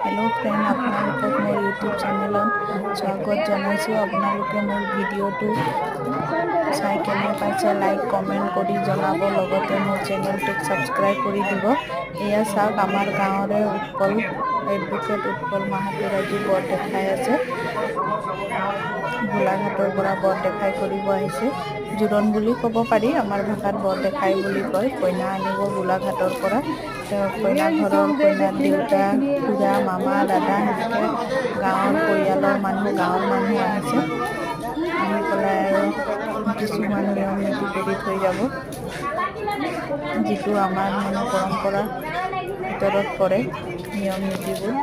Hello friend আপোনালোকক মোৰ YouTube চেনেলত স্বাগত জনাইছোঁ। আপোনালোকে মোৰ ভিডিঅ'টো চাই কেনে পাইছে লাইক কমেণ্ট কৰি জনাব, লগতে মোৰ চেনেলটোক ছাবস্ক্ৰাইব কৰি দিব। এয়া চাওক আমাৰ গাঁৱৰে উৎপল এডভোকেট উৎপল মাহাতিৰ আজি বৰ দেখাই আছে। গোলাঘাটৰ পৰা বৰ দেখাই কৰিব আহিছে। জোৰণ বুলি ক'ব পাৰি, আমাৰ ভাষাত বৰ দেখাই বুলি কয়। কইনা আনিব গোলাঘাটৰ পৰা। কইনা ঘৰৰ কইনাৰ দেউতা, খুৰা, মামা, দাদা সেনেকৈ গাঁৱৰ পৰিয়ালৰ গাঁৱৰ মানুহ আহিছে। আহি পেলাই আৰু কিছুমান নিয়ম নীতি কৰি থৈ যাব, যিটো আমাৰ পৰম্পৰা ভিতৰত পৰে নিয়ম নীতিবোৰ।